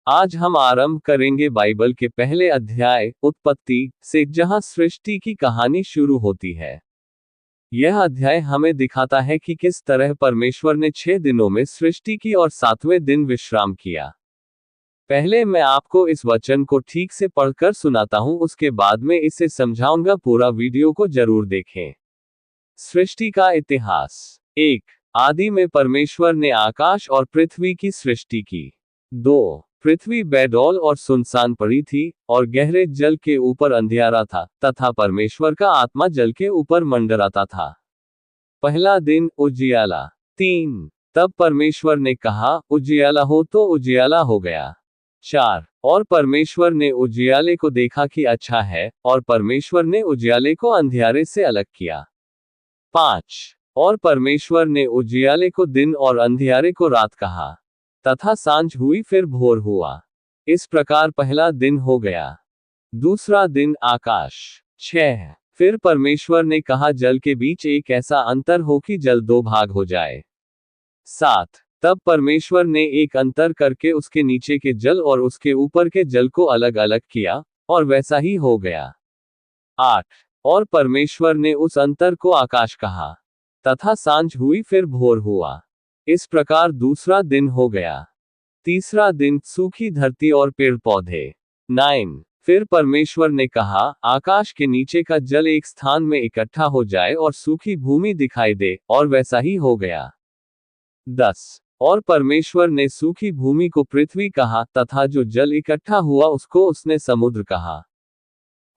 आज हम आरंभ करेंगे बाइबल के पहले अध्याय उत्पत्ति से, जहां सृष्टि की कहानी शुरू होती है। यह अध्याय हमें दिखाता है कि किस तरह परमेश्वर ने 6 दिनों में सृष्टि की और 7वें दिन विश्राम किया। पहले मैं आपको इस वचन को ठीक से पढ़कर सुनाता हूं, उसके बाद में इसे समझाऊंगा। पूरा वीडियो को जरूर देखें। सृष्टि का इतिहास। 1। आदि में परमेश्वर ने आकाश और पृथ्वी की सृष्टि की। 2। पृथ्वी बेडौल और सुनसान पड़ी थी, और गहरे जल के ऊपर अंधियारा था, तथा परमेश्वर का आत्मा जल के ऊपर मंडराता था। पहला दिन उजियाला। 3। तब परमेश्वर ने कहा, उजियाला हो, तो उजियाला हो गया। 4। और परमेश्वर ने उजियाले को देखा कि अच्छा है, और परमेश्वर ने उजियाले को अंधियारे से अलग किया। 5। और परमेश्वर ने उजियाले को दिन और अंधियारे को रात कहा, तथा सांझ हुई फिर भोर हुआ। इस प्रकार पहला दिन हो गया। दूसरा दिन आकाश। 6। फिर परमेश्वर ने कहा, जल के बीच एक ऐसा अंतर हो कि जल 2 भाग हो जाए। 7। तब परमेश्वर ने एक अंतर करके उसके नीचे के जल और उसके ऊपर के जल को अलग अलग किया, और वैसा ही हो गया। 8। और परमेश्वर ने उस अंतर को आकाश कहा, तथा सांझ हुई फिर भोर हुआ। इस प्रकार दूसरा दिन हो गया। तीसरा दिन सूखी धरती और पेड़ पौधे। 9। फिर परमेश्वर ने कहा, आकाश के नीचे का जल एक स्थान में इकट्ठा हो जाए और सूखी भूमि दिखाई दे, और वैसा ही हो गया। 10। और परमेश्वर ने सूखी भूमि को पृथ्वी कहा, तथा जो जल इकट्ठा हुआ उसको उसने समुद्र कहा।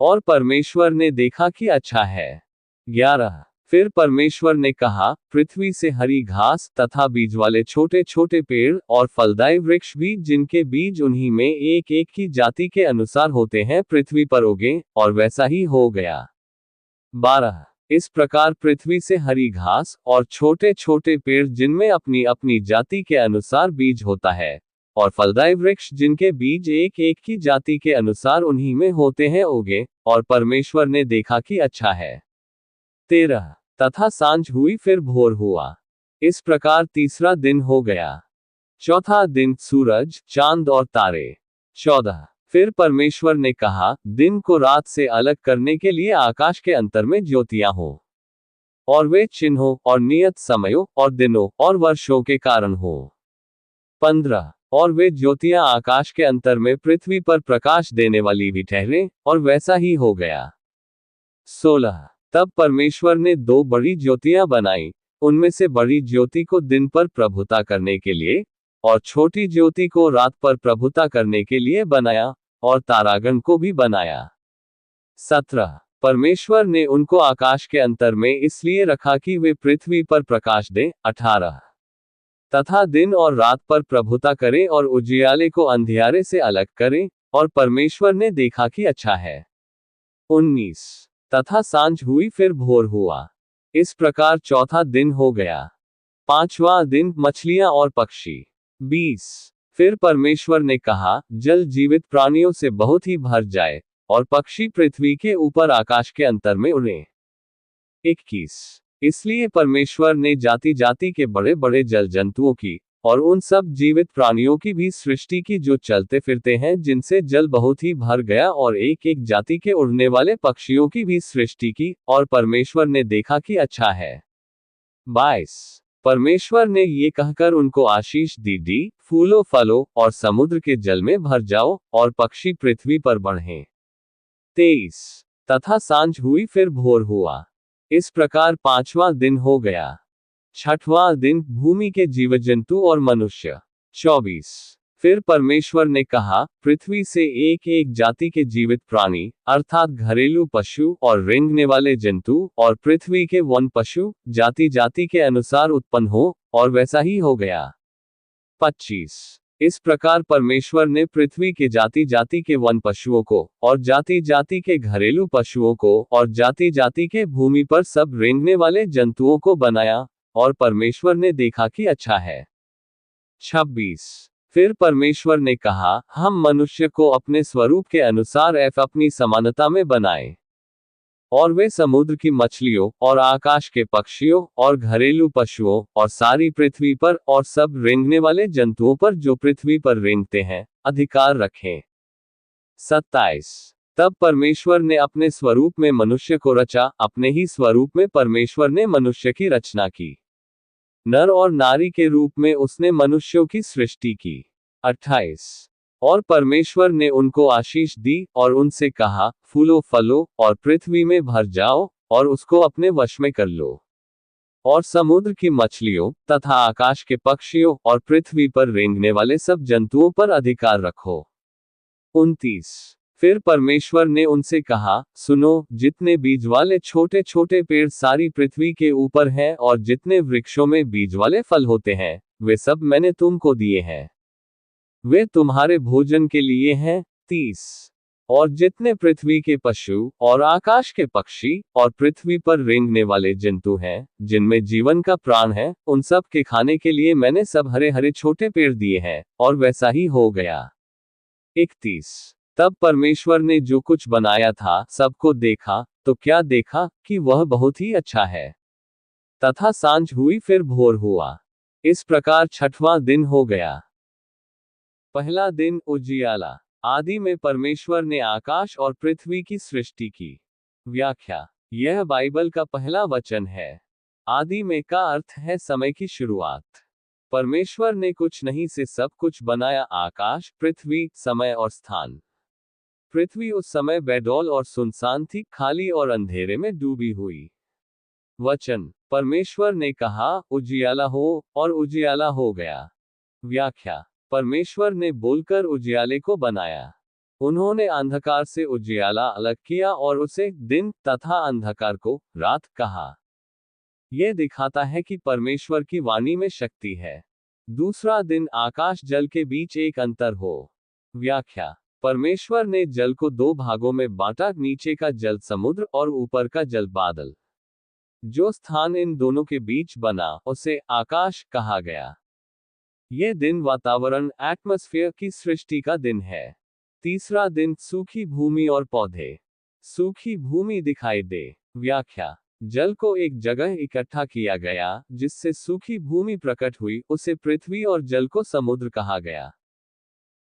और परमेश्वर ने देखा कि अच्छा है। 11। फिर परमेश्वर ने कहा, पृथ्वी से हरी घास तथा बीज वाले छोटे छोटे पेड़ और फलदायी वृक्ष भी, जिनके बीज उन्हीं में एक एक की जाति के अनुसार होते हैं, पृथ्वी पर उगे, और वैसा ही हो गया। 12। इस प्रकार पृथ्वी से हरी घास और छोटे छोटे पेड़, जिनमें अपनी अपनी जाति के अनुसार बीज होता है, और फलदायी वृक्ष, जिनके बीज एक एक की जाति के अनुसार उन्हीं में होते हैं, उगे, और परमेश्वर ने देखा कि अच्छा है। 13। तथा सांझ हुई फिर भोर हुआ। इस प्रकार तीसरा दिन हो गया। चौथा दिन सूरज, चांद और तारे। 14। फिर परमेश्वर ने कहा, दिन को रात से अलग करने के लिए आकाश के अंतर में ज्योतियां हो, और वे चिन्हों और नियत समयों और दिनों और वर्षों के कारण हो। 15। और वे ज्योतियां आकाश के अंतर में पृथ्वी पर प्रकाश देने वाली भी ठहरे, और वैसा ही हो गया। 16। तब परमेश्वर ने 2 बड़ी ज्योतियां बनाई, उनमें से बड़ी ज्योति को दिन पर प्रभुता करने के लिए, और छोटी ज्योति को रात पर प्रभुता करने के लिए बनाया, और तारागण को भी बनाया। 17। परमेश्वर ने उनको आकाश के अंतर में इसलिए रखा कि वे पृथ्वी पर प्रकाश दें। 18। तथा दिन और रात पर प्रभुता करें, और उजियाले को अंधियारे से अलग करें, और परमेश्वर ने देखा कि अच्छा है। 19। तथा सांझ हुई फिर भोर हुआ। इस प्रकार चौथा दिन हो गया। 5वां दिन मछलियां और पक्षी। 20। फिर परमेश्वर ने कहा, जल जीवित प्राणियों से बहुत ही भर जाए, और पक्षी पृथ्वी के ऊपर आकाश के अंतर में उड़े। 21। इसलिए परमेश्वर ने जाति जाति के बड़े बड़े जल जंतुओं की, और उन सब जीवित प्राणियों की भी सृष्टि की, जो चलते फिरते हैं, जिनसे जल बहुत ही भर गया, और एक एक जाति के उड़ने वाले पक्षियों की भी सृष्टि की, और परमेश्वर ने देखा कि अच्छा है। 22। परमेश्वर ने ये कहकर उनको आशीष दी, फूलो फलो और समुद्र के जल में भर जाओ, और पक्षी पृथ्वी पर बढ़ें। 23। तथा सांझ हुई फिर भोर हुआ। इस प्रकार 5वां दिन हो गया। 6वां दिन भूमि के जीवजंतु और मनुष्य। 24। फिर परमेश्वर ने कहा, पृथ्वी से एक एक जाति के जीवित प्राणी, अर्थात घरेलू पशु और रेंगने वाले जंतु, और पृथ्वी के वन पशु, जाति जाति के अनुसार उत्पन्न हो, और वैसा ही हो गया। 25। इस प्रकार परमेश्वर ने पृथ्वी के जाति जाति के वन पशुओं को, और जाति जाति के घरेलू पशुओं को, और जाति जाति के भूमि पर सब रेंगने वाले जंतुओं को बनाया, और परमेश्वर ने देखा कि अच्छा है। 26। फिर परमेश्वर ने कहा, हम मनुष्य को अपने स्वरूप के अनुसार अपनी समानता में बनाएं, और वे समुद्र की मछलियों और आकाश के पक्षियों और घरेलू पशुओं और सारी पृथ्वी पर और सब रेंगने वाले जंतुओं पर जो पृथ्वी पर रेंगते हैं अधिकार रखें। 27। तब परमेश्वर ने अपने स्वरूप में मनुष्य को रचा, अपने ही स्वरूप में परमेश्वर ने मनुष्य की रचना की, नर और नारी के रूप में उसने मनुष्यों की सृष्टि की। 28। और परमेश्वर ने उनको आशीष दी और उनसे कहा, फूलो फलो और पृथ्वी में भर जाओ और उसको अपने वश में कर लो, और समुद्र की मछलियों तथा आकाश के पक्षियों और पृथ्वी पर रेंगने वाले सब जंतुओं पर अधिकार रखो। 29। फिर परमेश्वर ने उनसे कहा, सुनो, जितने बीज वाले छोटे छोटे पेड़ सारी पृथ्वी के ऊपर हैं और जितने वृक्षों में बीज वाले फल होते हैं, वे सब मैंने तुमको दिए हैं, वे तुम्हारे भोजन के लिए हैं। 30। और जितने पृथ्वी के पशु और आकाश के पक्षी और पृथ्वी पर रेंगने वाले जंतु हैं, जिनमें जीवन का प्राण है, उन सब के खाने के लिए मैंने सब हरे हरे छोटे पेड़ दिए हैं, और वैसा ही हो गया। 31। तब परमेश्वर ने जो कुछ बनाया था सबको देखा, तो क्या देखा कि वह बहुत ही अच्छा है। तथा सांझ हुई फिर भोर हुआ, इस प्रकार छठवां दिन हो गया। पहला दिन उजियाला। आदि में परमेश्वर ने आकाश और पृथ्वी की सृष्टि की। व्याख्या। यह बाइबल का पहला वचन है। आदि में का अर्थ है समय की शुरुआत। परमेश्वर ने कुछ नहीं से सब कुछ बनाया, आकाश, पृथ्वी, समय और स्थान। पृथ्वी उस समय बेडौल और सुनसान थी, खाली और अंधेरे में डूबी हुई। वचन। परमेश्वर ने कहा, उजियाला हो, और उजियाला हो गया। व्याख्या। परमेश्वर ने बोलकर उजियाले को बनाया। उन्होंने अंधकार से उजियाला अलग किया और उसे दिन तथा अंधकार को रात कहा। यह दिखाता है कि परमेश्वर की वाणी में शक्ति है। दूसरा दिन आकाश जल के बीच एक अंतर हो। व्याख्या। परमेश्वर ने जल को दो भागों में बांटा, नीचे का जल समुद्र और ऊपर का जल बादल। जो स्थान इन दोनों के बीच बना उसे आकाश कहा गया। यह दिन वातावरण एटमॉस्फेयर की सृष्टि का दिन है। तीसरा दिन सूखी भूमि और पौधे। सूखी भूमि दिखाई दे। व्याख्या। जल को एक जगह इकट्ठा किया गया जिससे सूखी भूमि प्रकट हुई, उसे पृथ्वी, और जल को समुद्र कहा गया।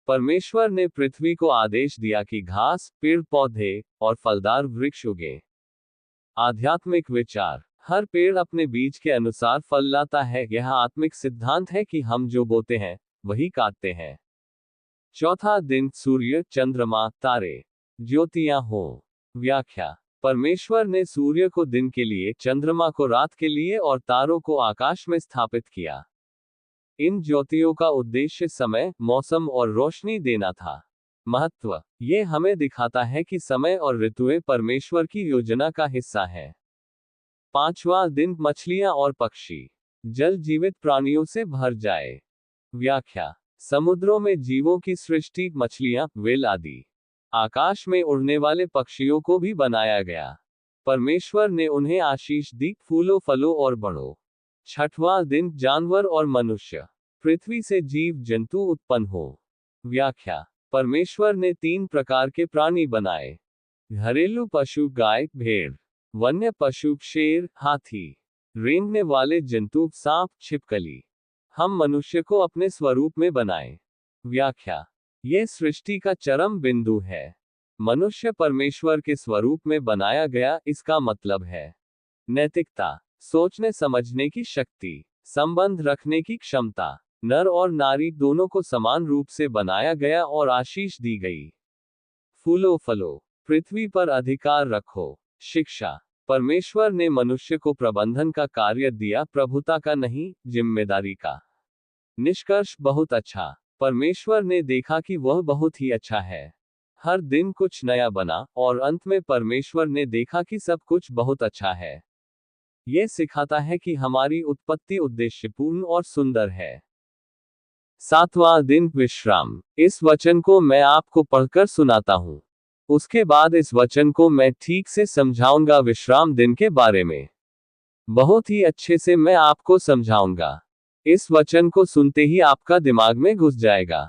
परमेश्वर ने पृथ्वी को आदेश दिया कि घास, पेड़ पौधे और फलदार वृक्ष उगे। आध्यात्मिक विचार। हर पेड़ अपने बीज के अनुसार फल लाता है। यह आत्मिक सिद्धांत है कि हम जो बोते हैं वही काटते हैं। चौथा दिन सूर्य, चंद्रमा, तारे, ज्योतियां हो। व्याख्या। परमेश्वर ने सूर्य को दिन के लिए, चंद्रमा को रात के लिए और तारों को आकाश में स्थापित किया। इन ज्योतियों का उद्देश्य समय, मौसम और रोशनी देना था। महत्व। ये हमें दिखाता है कि समय और ऋतुएं परमेश्वर की योजना का हिस्सा है। पांचवां दिन मछलियां और पक्षी। जल जीवित प्राणियों से भर जाए। व्याख्या। समुद्रों में जीवों की सृष्टि, मछलियां, व्हेल आदि। आकाश में उड़ने वाले पक्षियों को भी बनाया गया। परमेश्वर ने उन्हें आशीष दी, फूलो फलो और बढ़ो। छठवां दिन जानवर और मनुष्य। पृथ्वी से जीव जंतु उत्पन्न हो। व्याख्या। परमेश्वर ने 3 प्रकार के प्राणी बनाए। घरेलू पशु गाय, भेड़। वन्य पशु शेर, हाथी। रेंगने वाले जंतु सांप, छिपकली। हम मनुष्य को अपने स्वरूप में बनाए। व्याख्या। यह सृष्टि का चरम बिंदु है। मनुष्य परमेश्वर के स्वरूप में बनाया गया, इसका मतलब है नैतिकता, सोचने समझने की शक्ति, संबंध रखने की क्षमता। नर और नारी दोनों को समान रूप से बनाया गया और आशीष दी गई। फूलो फलो, पृथ्वी पर अधिकार रखो। शिक्षा। परमेश्वर ने मनुष्य को प्रबंधन का कार्य दिया, प्रभुता का नहीं, जिम्मेदारी का। निष्कर्ष बहुत अच्छा। परमेश्वर ने देखा कि वह बहुत ही अच्छा है। हर दिन कुछ नया बना और अंत में परमेश्वर ने देखा कि सब कुछ बहुत अच्छा है। यह सिखाता है कि हमारी उत्पत्ति उद्देश्यपूर्ण और सुंदर है। 7वां दिन विश्राम। इस वचन को मैं आपको पढ़कर सुनाता हूं। उसके बाद इस वचन को मैं ठीक से समझाऊंगा विश्राम दिन के बारे में। बहुत ही अच्छे से मैं आपको समझाऊंगा। इस वचन को सुनते ही आपका दिमाग में घुस जाएगा।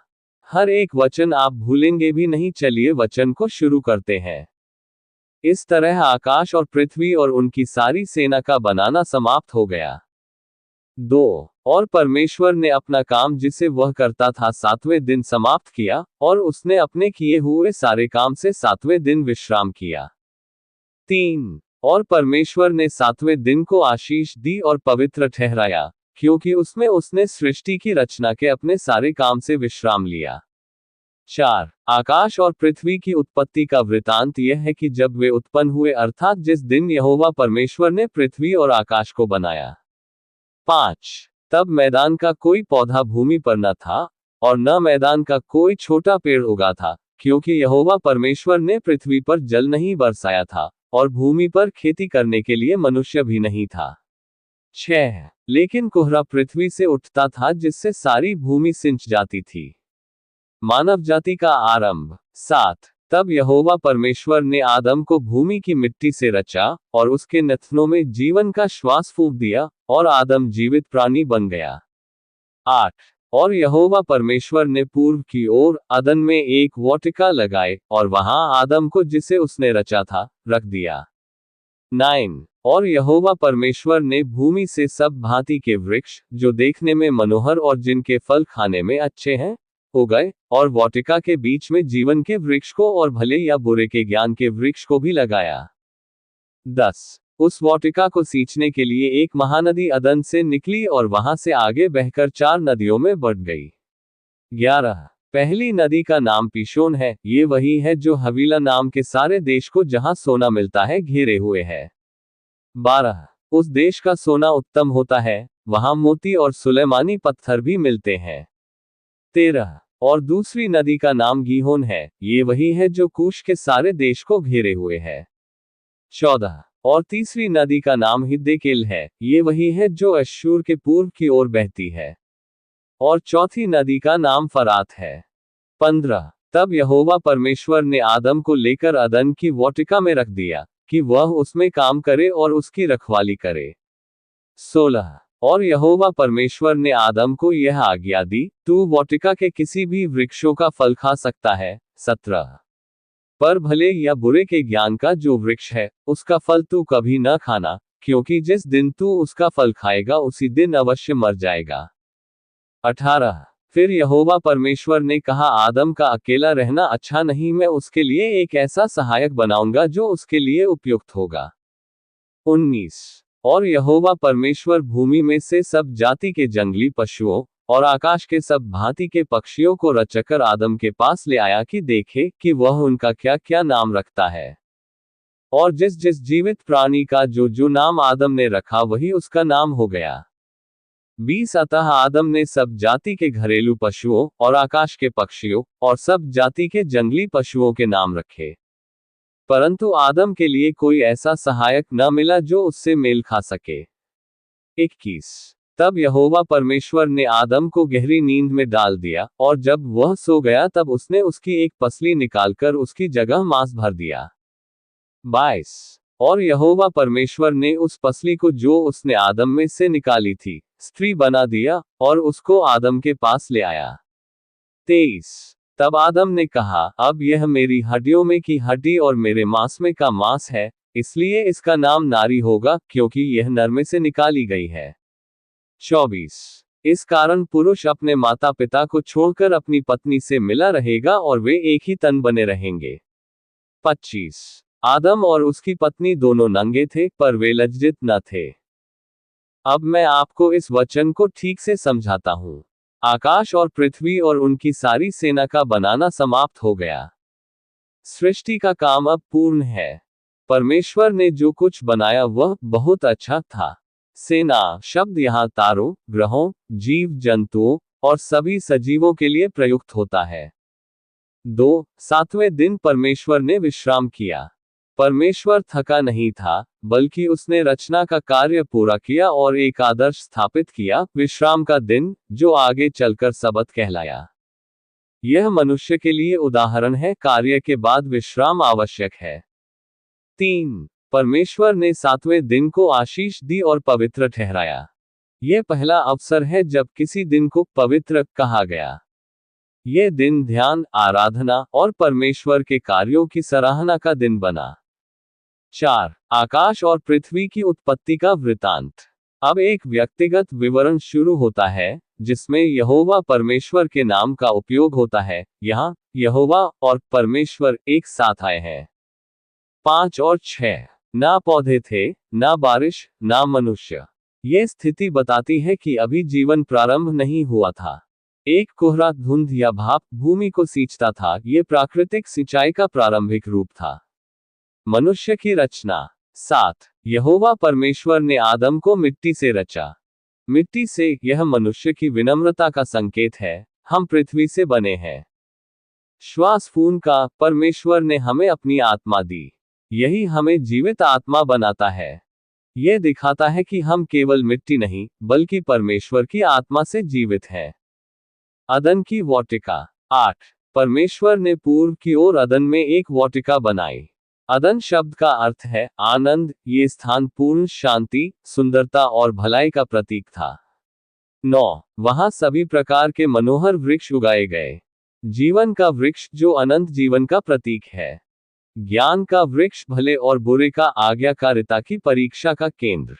हर एक वचन आप भूलेंगे भी नहीं। चलिए वचन को शुरू करते हैं। इस तरह आकाश और पृथ्वी और उनकी सारी सेना का बनाना समाप्त हो गया। 2 और परमेश्वर ने अपना काम जिसे वह करता था 7वें दिन समाप्त किया, और उसने अपने किए हुए सारे काम से 7वें दिन विश्राम किया। 3 और परमेश्वर ने 7वें दिन को आशीष दी और पवित्र ठहराया, क्योंकि उसमें उसने सृष्टि की रचना के अपने सारे काम से विश्राम लिया। 4 आकाश और पृथ्वी की उत्पत्ति का वृतांत यह है कि जब वे उत्पन्न हुए, अर्थात जिस दिन यहोवा परमेश्वर ने पृथ्वी और आकाश को बनाया। 5 तब मैदान का कोई पौधा भूमि पर न था, और न मैदान का कोई छोटा पेड़ उगा था, क्योंकि यहोवा परमेश्वर ने पृथ्वी पर जल नहीं बरसाया था, और भूमि पर खेती करने के लिए मनुष्य भी नहीं था। 6 लेकिन कोहरा पृथ्वी से उठता था, जिससे सारी भूमि सिंच जाती थी। मानव जाति का आरंभ। 7 तब यहोवा परमेश्वर ने आदम को भूमि की मिट्टी से रचा, और उसके नथनों में जीवन का श्वास फूंक दिया, और आदम जीवित प्राणी बन गया। 8 और यहोवा परमेश्वर ने पूर्व की ओर अदन में एक वाटिका लगाए, और वहां आदम को जिसे उसने रचा था, रख दिया। 9 और यहोवा परमेश्वर ने भूमि से सब भांति के वृक्ष, जो देखने में मनोहर और जिनके फल खाने में अच्छे हैं, उगाए, और वाटिका के बीच में जीवन के वृक्ष को और भले या बुरे के ज्ञान के वृक्ष को भी लगाया। 10 उस वाटिका को सींचने के लिए एक महानदी अदन से निकली, और वहां से आगे बहकर 4 नदियों में बढ़ गई। 11 पहली नदी का नाम पीशोन है, ये वही है जो हवीला नाम के सारे देश को जहां सोना मिलता है घेरे हुए है। 12 उस देश का सोना उत्तम होता है, वहां मोती और सुलेमानी पत्थर भी मिलते हैं। 13 और दूसरी नदी का नाम गीहोन है, ये वही है जो कूश के सारे देश को घेरे हुए है। 14 और तीसरी नदी का नाम हिद्देकेल है, ये वही है जो अश्शूर के पूर्व की ओर बहती है। और चौथी नदी का नाम फरात है। 15 तब यहोवा परमेश्वर ने आदम को लेकर अदन की वाटिका में रख दिया, कि वह उसमें काम करे और उसकी रखवाली करे। 16 और यहोवा परमेश्वर ने आदम को यह आज्ञा दी, तू वाटिका के किसी भी वृक्षों का फल खा सकता है। 17 पर भले या बुरे के ज्ञान का जो वृक्ष है, उसका फल तू कभी न खाना, क्योंकि जिस दिन तू उसका फल खाएगा उसी दिन अवश्य मर जाएगा। 18 फिर यहोवा परमेश्वर ने कहा, आदम का अकेला रहना अच्छा नहीं, मैं उसके लिए एक ऐसा सहायक बनाऊंगा जो उसके लिए उपयुक्त होगा। 19 और यहोवा परमेश्वर भूमि में से सब जाति के जंगली पशुओं और आकाश के सब भांति के पक्षियों को रचकर आदम के पास ले आया, कि देखे कि वह उनका क्या क्या नाम रखता है। और जिस जिस जीवित प्राणी का जो जो नाम आदम ने रखा, वही उसका नाम हो गया। 20 अतः आदम ने सब जाति के घरेलू पशुओं और आकाश के पक्षियों और सब जाति के जंगली पशुओं के नाम रखे, परंतु आदम के लिए कोई ऐसा सहायक न मिला जो उससे मेल खा सके। 21 तब यहोवा परमेश्वर ने आदम को गहरी नींद में डाल दिया, और जब वह सो गया तब उसने उसकी एक पसली निकालकर उसकी जगह मांस भर दिया। 22 और यहोवा परमेश्वर ने उस पसली को जो उसने आदम में से निकाली थी, स्त्री बना दिया, और उसको आदम के पास ले आया। 23 तब आदम ने कहा, अब यह मेरी हड्डियों में की हड्डी और मेरे मांस में का मांस है, इसलिए इसका नाम नारी होगा, क्योंकि यह नर में से निकाली गई है। 24 इस कारण पुरुष अपने माता पिता को छोड़कर अपनी पत्नी से मिला रहेगा, और वे एक ही तन बने रहेंगे। 25 आदम और उसकी पत्नी दोनों नंगे थे, पर वे लज्जित न थे। अब मैं आपको इस वचन को ठीक से समझाता हूं। आकाश और पृथ्वी और उनकी सारी सेना का बनाना समाप्त हो गया। सृष्टि का काम अब पूर्ण है। परमेश्वर ने जो कुछ बनाया वह बहुत अच्छा था। सेना शब्द यहाँ तारों, ग्रहों, जीव जंतुओं और सभी सजीवों के लिए प्रयुक्त होता है। 2 7वें दिन परमेश्वर ने विश्राम किया। परमेश्वर थका नहीं था, बल्कि उसने रचना का कार्य पूरा किया और एक आदर्श स्थापित किया, विश्राम का दिन, जो आगे चलकर सबत कहलाया। यह मनुष्य के लिए उदाहरण है, कार्य के बाद विश्राम आवश्यक है। 3 परमेश्वर ने 7वें दिन को आशीष दी और पवित्र ठहराया। यह पहला अवसर है जब किसी दिन को पवित्र कहा गया। यह दिन ध्यान, आराधना और परमेश्वर के कार्यों की सराहना का दिन बना। 4. आकाश और पृथ्वी की उत्पत्ति का वृतांत। अब एक व्यक्तिगत विवरण शुरू होता है, जिसमें यहोवा परमेश्वर के नाम का उपयोग होता है। यहाँ यहोवा और परमेश्वर एक साथ आए हैं। 5 और 6. ना पौधे थे, ना बारिश, ना मनुष्य। ये स्थिति बताती है कि अभी जीवन प्रारंभ नहीं हुआ था। एक कोहरा, धुंध या भाप भूमि को सींचता था। ये प्राकृतिक सिंचाई का प्रारंभिक रूप था। मनुष्य की रचना। 7. यहोवा परमेश्वर ने आदम को मिट्टी से रचा। मिट्टी से, यह मनुष्य की विनम्रता का संकेत है। हम पृथ्वी से बने हैं। श्वास फूंक का, परमेश्वर ने हमें अपनी आत्मा दी। यही हमें जीवित आत्मा बनाता है। यह दिखाता है कि हम केवल मिट्टी नहीं, बल्कि परमेश्वर की आत्मा से जीवित हैं। अदन की वाटिका। 8. परमेश्वर ने पूर्व की ओर अदन में एक वाटिका बनाई। अदन शब्द का अर्थ है आनंद। ये स्थान पूर्ण शांति, सुंदरता और भलाई का प्रतीक था। 9. वहां सभी प्रकार के मनोहर वृक्ष उगाए गए। जीवन का वृक्ष, जो अनंत जीवन का प्रतीक है। ज्ञान का वृक्ष, भले और बुरे का आज्ञाकारिता की परीक्षा का केंद्र।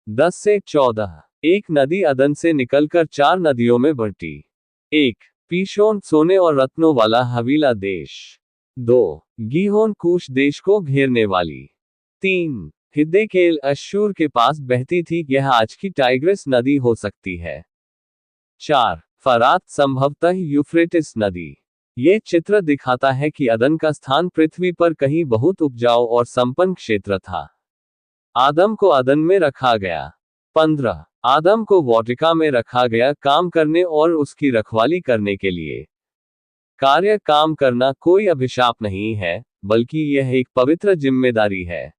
10 से 14. एक नदी अदन से निकलकर 4 नदियों में बंटी। 1. पीशोन, सोने और रत्नों वाला हवीला देश। 2. गीहोन, कूश देश को घेरने वाली। 3. हिद्देकेल, अश्शूर के पास बहती थी। यह आज की टाइग्रिस नदी हो सकती है। 4. फरात, संभवतः यूफ्रेटिस नदी। ये चित्र दिखाता है कि अदन का स्थान पृथ्वी पर कहीं बहुत उपजाऊ और संपन्न क्षेत्र था। आदम को अदन में रखा गया। 15. आदम को वाटिका में रखा गया, काम करने और उसकी रखवाली करने के लिए। कार्य काम करना कोई अभिशाप नहीं है, बल्कि यह एक पवित्र जिम्मेदारी है।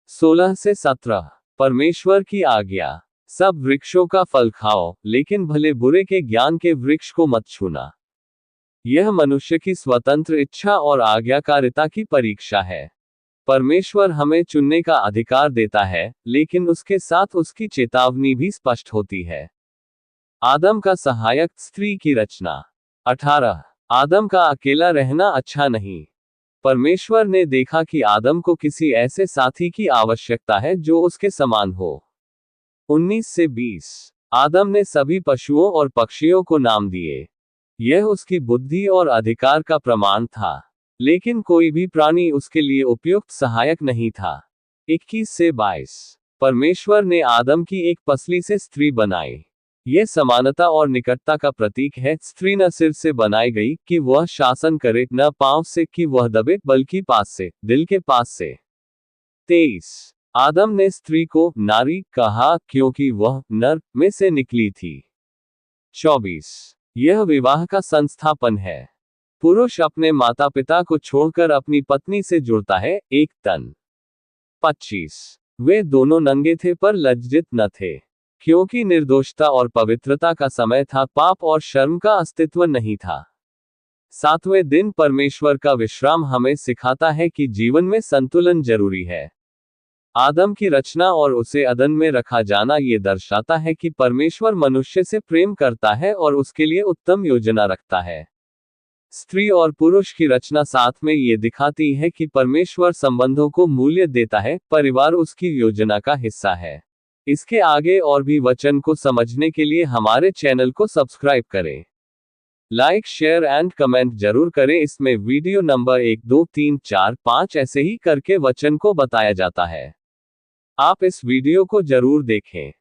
16 से 17. परमेश्वर की आज्ञा। सब वृक्षों का फल खाओ, लेकिन भले बुरे के ज्ञान के वृक्ष को मत छूना। यह मनुष्य की स्वतंत्र इच्छा और आज्ञाकारिता की परीक्षा है। परमेश्वर हमें चुनने का अधिकार देता है, लेकिन उसके साथ उसकी चेतावनी भी स्पष्ट होती है। आदम का सहायक, स्त्री की रचना। 18. आदम का अकेला रहना अच्छा नहीं। परमेश्वर ने देखा कि आदम को किसी ऐसे साथी की आवश्यकता है जो उसके समान हो। 19 से 20. आदम ने सभी पशुओं और पक्षियों को नाम दिए। यह उसकी बुद्धि और अधिकार का प्रमाण था, लेकिन कोई भी प्राणी उसके लिए उपयुक्त सहायक नहीं था। 21 से 22. परमेश्वर ने आदम की एक पसली से स्त्री बनाई। यह समानता और निकटता का प्रतीक है। स्त्री न सिर से बनाई गई कि वह शासन करे, न पांव से कि वह दबे, बल्कि पास से, दिल के पास से। 23. आदम ने स्त्री को नारी कहा, क्योंकि वह नर में से निकली थी। 24. यह विवाह का संस्थापन है। पुरुष अपने माता पिता को छोड़कर अपनी पत्नी से जुड़ता है, एक तन। 25. वे दोनों नंगे थे पर लज्जित न थे, क्योंकि निर्दोषता और पवित्रता का समय था। पाप और शर्म का अस्तित्व नहीं था। 7वें दिन परमेश्वर का विश्राम हमें सिखाता है कि जीवन में संतुलन जरूरी है। आदम की रचना और उसे अदन में रखा जाना ये दर्शाता है कि परमेश्वर मनुष्य से प्रेम करता है और उसके लिए उत्तम योजना रखता है। स्त्री और पुरुष की रचना साथ में ये दिखाती है कि परमेश्वर संबंधों को मूल्य देता है। परिवार उसकी योजना का हिस्सा है। इसके आगे और भी वचन को समझने के लिए हमारे चैनल को सब्सक्राइब करें। लाइक, शेयर एंड कमेंट जरूर करें। इसमें वीडियो नंबर 1, 2, 3, 4, 5 ऐसे ही करके वचन को बताया जाता है। आप इस वीडियो को जरूर देखें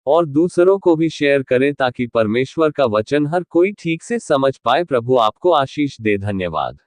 और दूसरों को भी शेयर करें ताकि परमेश्वर का वचन हर कोई ठीक से समझ पाए। प्रभु आपको आशीष दे। धन्यवाद।